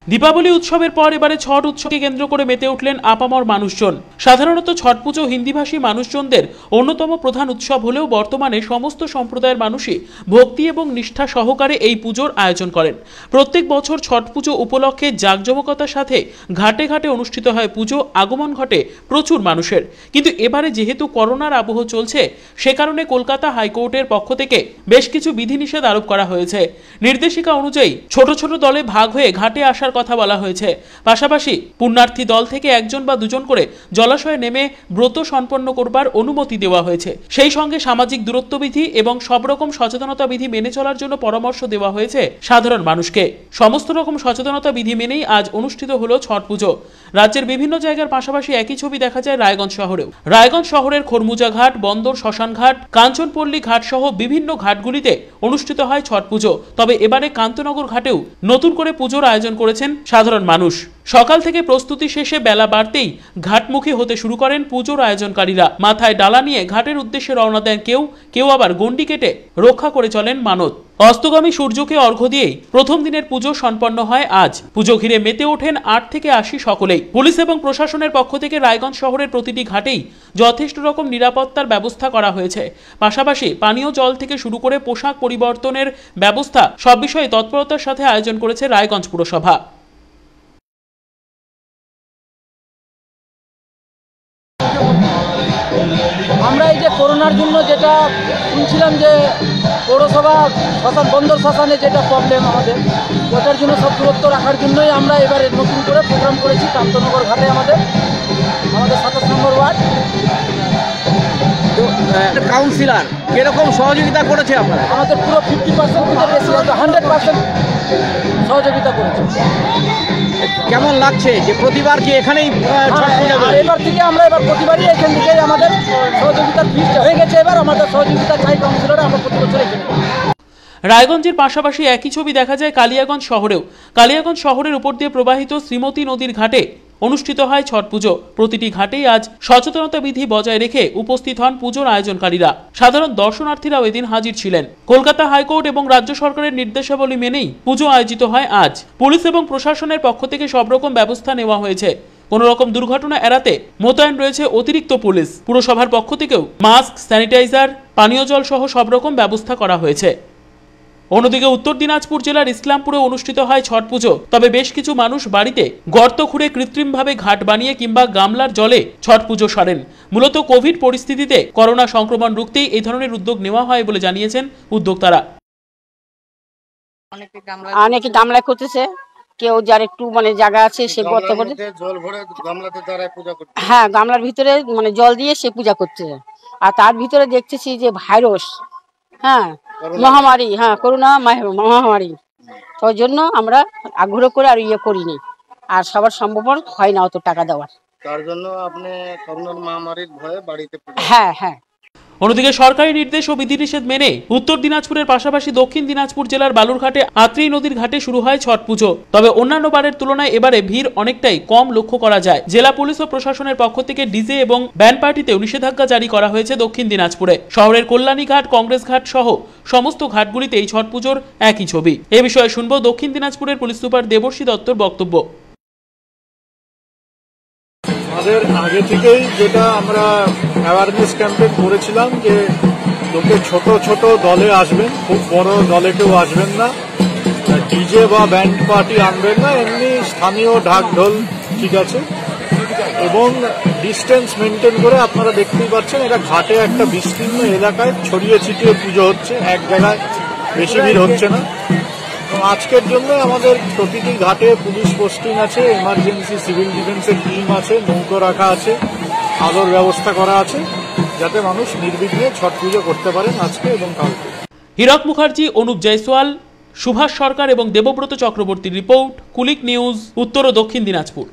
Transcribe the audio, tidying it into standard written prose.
দীপাবলি উৎসবের পর এবারে ছট উৎসবকে কেন্দ্র করে মেতে উঠলেন আপামর মানুষজন। সাধারণত ছট পুজো হিন্দিভাষী মানুষজনদের অন্যতম প্রধান উৎসব হলেও বর্তমানে সমস্ত সম্প্রদায়ের মানুষই ভক্তি এবং নিষ্ঠা সহকারে এই পুজোর আয়োজন করেন। প্রত্যেক বছর ছট পুজো উপলক্ষে জাঁকজমকতার সাথে ঘাটে ঘাটে অনুষ্ঠিত হয় পুজো, আগমন ঘটে প্রচুর মানুষের। কিন্তু এবারে যেহেতু করোনার আবহ চলছে, সে কারণে কলকাতা হাইকোর্টের পক্ষ থেকে বেশ কিছু বিধিনিষেধ আরোপ করা হয়েছে। নির্দেশিকা অনুযায়ী ছোট ছোট দলে ভাগ হয়ে ঘাটে আসার কথা বলা হয়েছে। পাশাপাশি পুণ্যার্থী দল থেকে একজন বা দুজন করে জলাশয়ে নেমে ব্রত সম্পন্ন করবার অনুমতি দেওয়া হয়েছে। সেই সঙ্গে সামাজিক দূরত্ব বিধি এবং সব রকম সচেতনতা বিধি মেনে চলার জন্য পরামর্শ দেওয়া হয়েছে সাধারণ মানুষকে। সমস্ত রকম সচেতনতা বিধি মেনেই আজ অনুষ্ঠিত হলো ছট পুজো। রাজ্যের বিভিন্ন জায়গার পাশাপাশি একই ছবি দেখা যায় রায়গঞ্জ শহরেও। রায়গঞ্জ শহরের খরমুজা ঘাট, বন্দর শ্মশান ঘাট, কাঞ্চনপল্লী ঘাট সহ বিভিন্ন ঘাটগুলিতে অনুষ্ঠিত হয় ছট পুজো। তবে এবারে কান্তনগর ঘাটেও নতুন করে পুজোর আয়োজন করেছেন সাধারণ মানুষ। সকাল থেকে প্রস্তুতি শেষে বেলা বাড়তেই ঘাটমুখী হতে শুরু করেন পুজোর আয়োজনকারীরা। মাথায় ডালা নিয়ে ঘাটের উদ্দেশ্যে রওনা দেন কেউ আবার গন্ডি কেটে রক্ষা করে চলেন মানত। অস্তগামী সূর্যকে অর্ঘ্য দিয়েই প্রথম দিনের পুজো সম্পন্ন হয় আজ। পুজো ঘিরে মেতে ওঠেন 8 থেকে 80 সকলেই। পুলিশ এবং প্রশাসনের পক্ষ থেকে রায়গঞ্জ শহরের প্রতিটি ঘাটেই যথেষ্ট রকম নিরাপত্তার ব্যবস্থা করা হয়েছে। পাশাপাশি পানীয় জল থেকে শুরু করে পোশাক পরিবর্তনের ব্যবস্থা সব বিষয়ে তৎপরতার সাথে আয়োজন করেছে রায়গঞ্জ পুরসভা। আমরা এই যে করোনার জন্য যেটা শুনছিলাম যে পৌরসভা শ্মশান, বন্দর শ্মশানে যেটা প্রবলেম আমাদের, ওটার জন্য সব দূরত্ব রাখার জন্যই আমরা এবারে নতুন করে প্রোগ্রাম করেছি কান্তনগর ঘাটে। আমাদের 27 নম্বর ওয়ার্ড কাউন্সিলর কিরকম সহযোগিতা করেছে আপনারা? আমাদের পুরো 50% থেকে বেশি, 100% সহযোগিতা করেছে। কেমন লাগছে যে প্রতিবার কি এখানেই এবার থেকে আমরা প্রতিবারই এখান থেকেই আমাদের সহযোগিতার ফিসটা হয়ে গেছে। এবার আমাদের সহযোগিতা চাই কাউন্সিলরে, আমরা প্রতি বছর এখানে। রায়গঞ্জের পাশাপাশি একই ছবি দেখা যায় কালিয়াগঞ্জ শহরেও। কালিয়াগঞ্জ শহরের উপর দিয়ে প্রবাহিত শ্রীমতী নদীর ঘাটে অনুষ্ঠিত হয় ছট পুজো। প্রতিটি ঘাটেই আজ সচেতনতা বিধি বজায় রেখে উপস্থিত হন পুজোর আয়োজনকারীরা। সাধারণ দর্শনার্থীরাও এদিন হাজির ছিলেন। কলকাতা হাইকোর্ট এবং রাজ্য সরকারের নির্দেশাবলী মেনেই পুজো আয়োজিত হয় আজ। পুলিশ এবং প্রশাসনের পক্ষ থেকে সব রকম ব্যবস্থা নেওয়া হয়েছে। কোন রকম দুর্ঘটনা এড়াতে মোতায়েন রয়েছে অতিরিক্ত পুলিশ। পুরসভার পক্ষ থেকেও মাস্ক, স্যানিটাইজার, পানীয় জল সহ সব রকম ব্যবস্থা করা হয়েছে। অন্যদিকে উত্তর দিনাজপুর জেলার ইসলামপুরে অনুষ্ঠিত হয় ছট পুজো। তবে বেশ কিছু মানুষ বাড়িতে গর্ত খুঁড়ে কৃত্রিমভাবে ঘাট বানিয়ে কিংবা গামলার জলে ছট পুজো সারেন। মূলত কোভিড পরিস্থিতিতে করোনা সংক্রমণ রুখতেই এই ধরনের উদ্যোগ নেওয়া হয় বলে জানিয়েছেন উদ্যোক্তারা। অনেকে গামলা করতেছে, কেউ যার একটু জায়গা আছে সে করতে করতে হ্যাঁ গামলার ভিতরে জল দিয়ে সে পূজা করতেছে। আর তার ভিতরে দেখতেছি যে ভাইরাস, হ্যাঁ মহামারী, হ্যাঁ করোনা মহামারী, ওই জন্য আমরা আগ্রহ করে আর করিনি। আর সবার সম্ভব হয় না অত টাকা দেওয়ার, তার জন্য আপনি করোনার মহামারীর ভয়ে বাড়িতে। হ্যাঁ। অন্যদিকে সরকারি নির্দেশ ও বিধিনিষেধ মেনে উত্তর দিনাজপুরের পাশাপাশি দক্ষিণ দিনাজপুর জেলার বালুরঘাটে আত্রেই নদীর ঘাটে শুরু হয় ছট পুজো। তবে অন্যান্য বারের তুলনায় এবারে ভিড় অনেকটাই কম লক্ষ্য করা যায়। জেলা পুলিশ ও প্রশাসনের পক্ষ থেকে ডিজে এবং ব্যান্ড পার্টিতেও নিষেধাজ্ঞা জারি করা হয়েছে দক্ষিণ দিনাজপুরে। শহরের কল্যাণী ঘাট, কংগ্রেস ঘাট সহ সমস্ত ঘাটগুলিতে এই ছট পুজোর একই ছবি। এ বিষয়ে শুনব দক্ষিণ দিনাজপুরের পুলিশ সুপার দেবর্ষী দত্তর বক্তব্য। আমাদের আগে থেকেই যেটা আমরা অ্যাওয়ারনেস ক্যাম্পেইন করেছিলাম যে লোকে ছোট ছোট দলে আসবেন, খুব বড় দলে কেউ আসবেন না, ডিজে বা ব্যান্ড পার্টি আনবেন না, এমনি স্থানীয় ঢাক ঢোল ঠিক আছে, এবং ডিস্টেন্স মেনটেন করে। আপনারা দেখতেই পাচ্ছেন এটা ঘাটে একটা বিস্তীর্ণ এলাকায় ছড়িয়ে ছিটিয়ে পুজো হচ্ছে, এক জায়গায় বেশি ভিড় হচ্ছে না। আজকের জন্য আমাদের প্রতিটি ঘাটে পুলিশ পোস্টিং আছে, এমার্জেন্সি সিভিল ডিফেন্সের টিম আছে, নৌকো রাখা আছে, আলোর ব্যবস্থা করা আছে, যাতে মানুষ নির্বিঘ্নে ছট পুজো করতে পারেন আজকে এবং কালকে। হীরক মুখার্জি, অনুপ জয়সওয়াল, সুভাষ সরকার এবং দেবব্রত চক্রবর্তীর রিপোর্ট, কুলিক নিউজ, উত্তর ও দক্ষিণ দিনাজপুর।